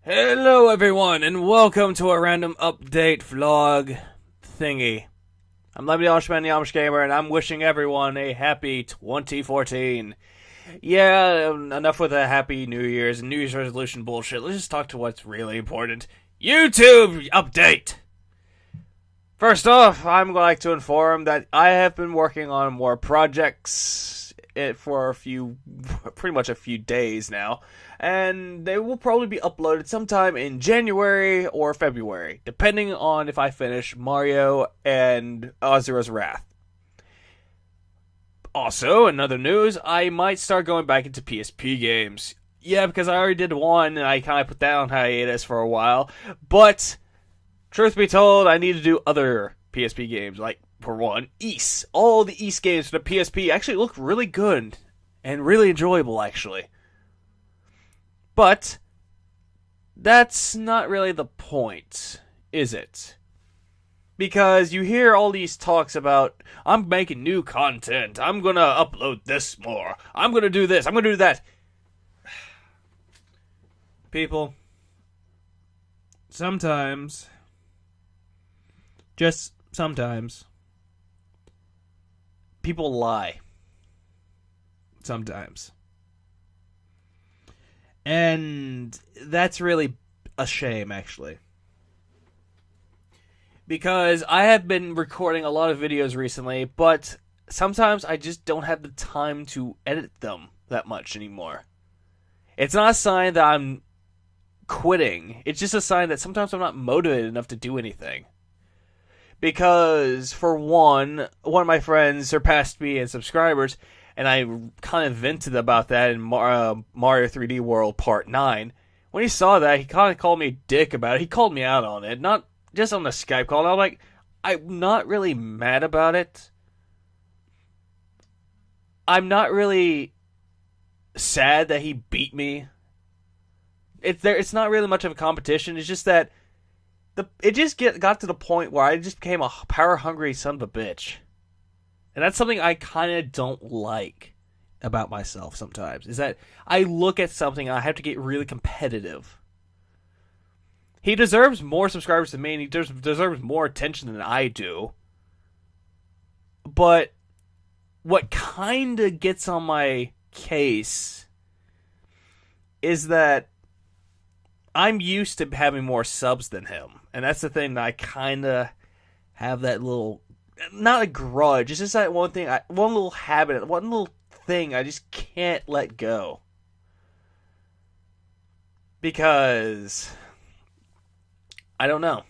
Hello everyone, and welcome to a random update vlog thingy. I'm Lemony Amishman, the Amish Gamer, and I'm wishing everyone a happy 2014. Yeah, enough with the happy New Year's and New Year's resolution bullshit. Let's just talk to what's really important. YouTube update! First off, I'm going to like to inform that I have been working on more projects for pretty much a few days now, and they will probably be uploaded sometime in January or February, depending on if I finish Mario and Azura's Wrath. Also, in other news, I might start going back into PSP games. Yeah, because I already did one, and I kind of put that on hiatus for a while, but truth be told, I need to do other PSP games, like, for one, Ys. All the Ys games for the PSP actually look really good and really enjoyable, actually. But that's not really the point, is it? Because you hear all these talks about, I'm making new content, I'm gonna upload this more, I'm gonna do this, I'm gonna do that. People, sometimes, just sometimes, people lie. Sometimes. And that's really a shame, actually. Because I have been recording a lot of videos recently, but sometimes I just don't have the time to edit them that much anymore. It's not a sign that I'm quitting. It's just a sign that sometimes I'm not motivated enough to do anything. Because, for one of my friends surpassed me in subscribers, and I kind of vented about that in Mario 3D World Part 9. When he saw that, he kind of called me a dick about it. He called me out on it, not just on the Skype call. And I'm like, I'm not really mad about it. I'm not really sad that he beat me. It's not really much of a competition. It's just that it just got to the point where I just became a power-hungry son of a bitch. And that's something I kind of don't like about myself sometimes, is that I look at something and I have to get really competitive. He deserves more subscribers than me, and he deserves more attention than I do. But what kind of gets on my case is that I'm used to having more subs than him. And that's the thing that I kind of have that little, not a grudge, it's just that one thing, one little habit, one little thing I just can't let go. Because, I don't know.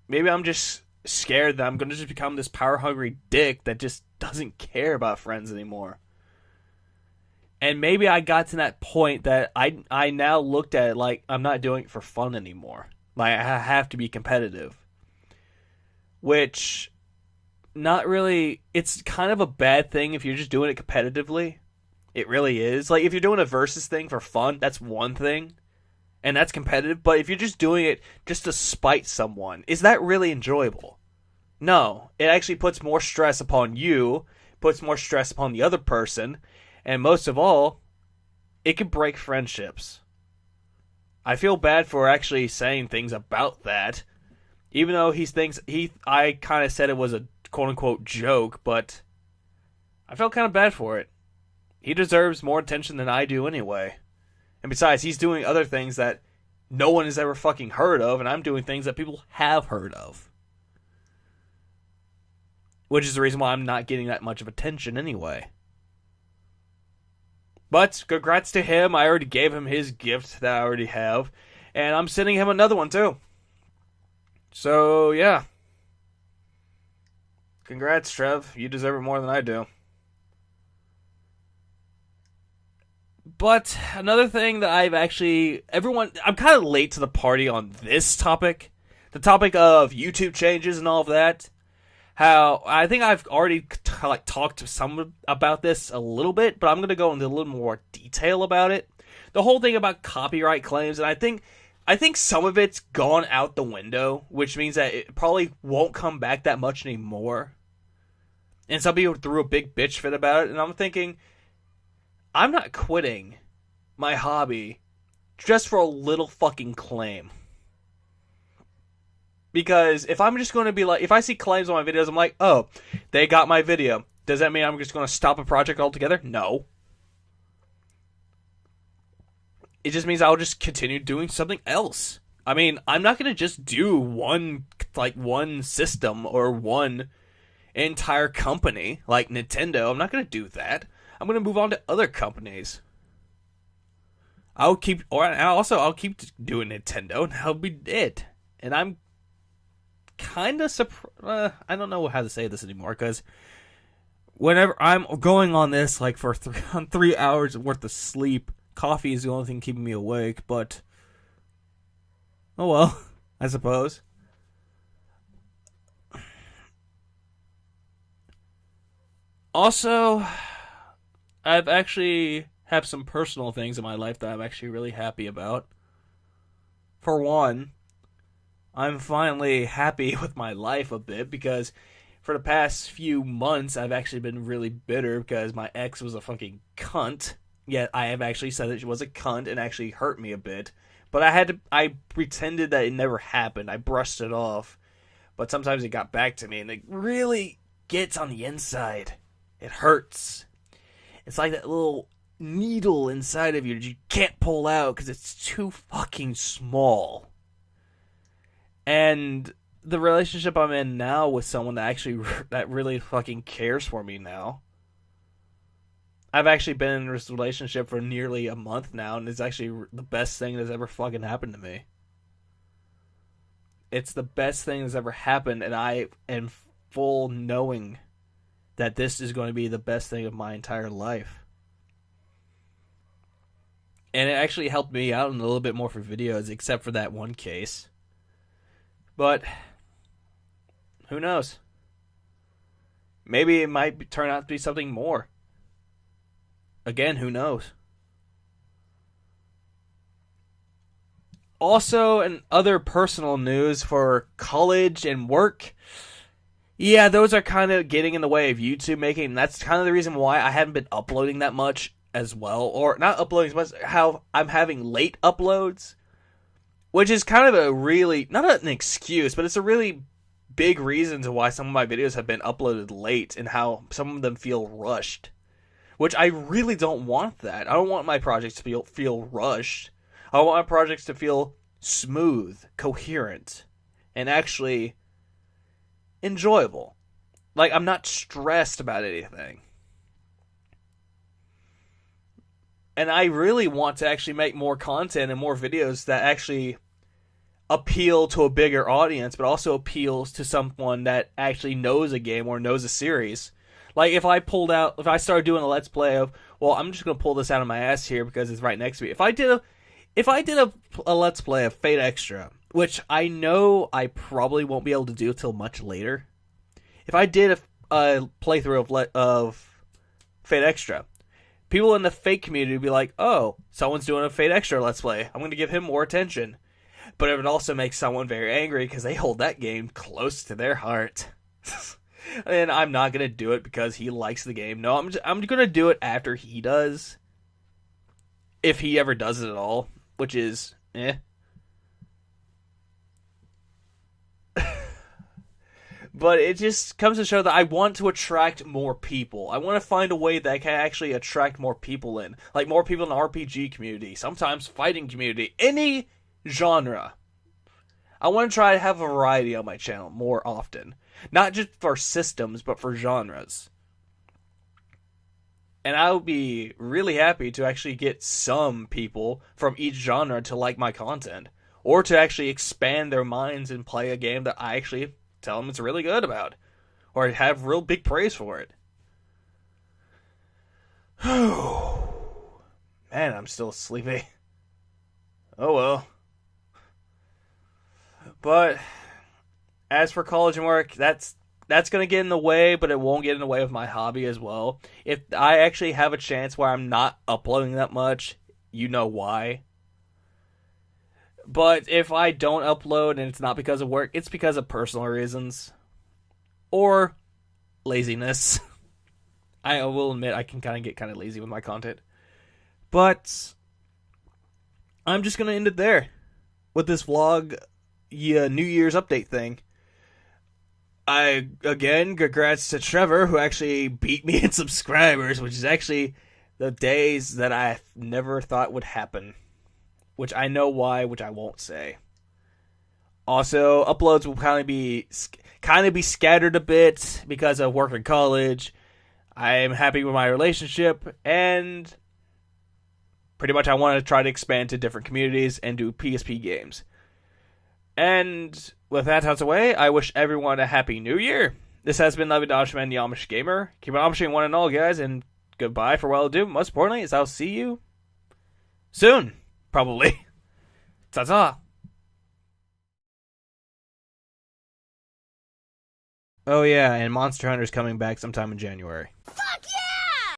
Maybe I'm just scared that I'm going to just become this power-hungry dick that just doesn't care about friends anymore. And maybe I got to that point that I now looked at it like I'm not doing it for fun anymore. Like, I have to be competitive. Which, not really, it's kind of a bad thing if you're just doing it competitively. It really is. Like, if you're doing a versus thing for fun, that's one thing. And that's competitive. But if you're just doing it just to spite someone, is that really enjoyable? No. It actually puts more stress upon you, puts more stress upon the other person, and most of all, it can break friendships. I feel bad for actually saying things about that. Even though I kind of said it was a quote-unquote joke, but I felt kind of bad for it. He deserves more attention than I do anyway. And besides, he's doing other things that no one has ever fucking heard of, and I'm doing things that people have heard of. Which is the reason why I'm not getting that much of attention anyway. But, congrats to him. I already gave him his gift that I already have. And I'm sending him another one, too. So, yeah. Congrats, Trev. You deserve it more than I do. But, another thing that I'm kind of late to the party on this topic. The topic of YouTube changes and all of that. How, I think I've already talked to some about this a little bit, but I'm going to go into a little more detail about it. The whole thing about copyright claims, and I think some of it's gone out the window, which means that it probably won't come back that much anymore. And some people threw a big bitch fit about it, and I'm thinking, I'm not quitting my hobby just for a little fucking claim. Because if I'm just going to be like, if I see claims on my videos, I'm like, oh, they got my video. Does that mean I'm just going to stop a project altogether? No. It just means I'll just continue doing something else. I mean, I'm not going to just do one system or one entire company like Nintendo. I'm not going to do that. I'm going to move on to other companies. I'll keep doing Nintendo, and that'll be it. And I'm kind of surprised. I don't know how to say this anymore, because whenever I'm going on this, like for 3 hours worth of sleep, coffee is the only thing keeping me awake. But oh well, I suppose. Also, I've actually have some personal things in my life that I'm actually really happy about. For one, I'm finally happy with my life a bit, because for the past few months I've actually been really bitter because my ex was a fucking cunt. Yet I have actually said that she was a cunt and actually hurt me a bit. But I pretended that it never happened. I brushed it off. But sometimes it got back to me, and it really gets on the inside. It hurts. It's like that little needle inside of you that you can't pull out because it's too fucking small. And the relationship I'm in now with someone that really fucking cares for me now. I've actually been in this relationship for nearly a month now, and it's actually the best thing that's ever fucking happened to me. It's the best thing that's ever happened, and I am full knowing that this is going to be the best thing of my entire life. And it actually helped me out a little bit more for videos, except for that one case. But who knows? Maybe it might turn out to be something more. Again, who knows? Also, in other personal news for college and work, yeah, those are kind of getting in the way of YouTube making. And that's kind of the reason why I haven't been uploading that much as well. Or not uploading as much, how I'm having late uploads. Which is kind of a really, not an excuse, but it's a really big reason to why some of my videos have been uploaded late and how some of them feel rushed. Which I really don't want that. I don't want my projects to feel rushed. I want my projects to feel smooth, coherent, and actually enjoyable. Like, I'm not stressed about anything. And I really want to actually make more content and more videos that actually appeal to a bigger audience, but also appeals to someone that actually knows a game or knows a series. Like, if I started doing a Let's Play of, well, I'm just going to pull this out of my ass here because it's right next to me. If I did a Let's Play of Fate Extra, which I know I probably won't be able to do till much later. If I did a playthrough of Fate Extra, people in the Fate community would be like, oh, someone's doing a Fate Extra Let's Play. I'm going to give him more attention. But it would also make someone very angry because they hold that game close to their heart. And I'm not going to do it because he likes the game. No, I'm going to do it after he does. If he ever does it at all. Which is, But it just comes to show that I want to attract more people. I want to find a way that I can actually attract more people in. Like more people in the RPG community. Sometimes fighting community. Any genre. I want to try to have a variety on my channel more often. Not just for systems, but for genres. And I would be really happy to actually get some people from each genre to like my content. Or to actually expand their minds and play a game that I actually tell them it's really good about. Or have real big praise for it. Man, I'm still sleepy. Oh well. But as for college and work, that's going to get in the way, but it won't get in the way of my hobby as well. If I actually have a chance where I'm not uploading that much, you know why. But if I don't upload and it's not because of work, it's because of personal reasons. Or laziness. I will admit I can get kind of lazy with my content. But I'm just gonna end it there with this vlog, New Year's update thing. Again, congrats to Trevor, who actually beat me in subscribers, which is actually the days that I never thought would happen. Which I know why, which I won't say. Also, uploads will kind of be scattered a bit because of work and college. I am happy with my relationship, and pretty much I want to try to expand to different communities and do PSP games. And with that out of the way, I wish everyone a happy new year. This has been Levi Dodgeman, the Amish Gamer. Keep on Amishing one and all, guys, and goodbye for what I'll do. Most importantly is I'll see you soon, probably. Ta-ta. Oh yeah, and Monster Hunter's coming back sometime in January. Fuck you!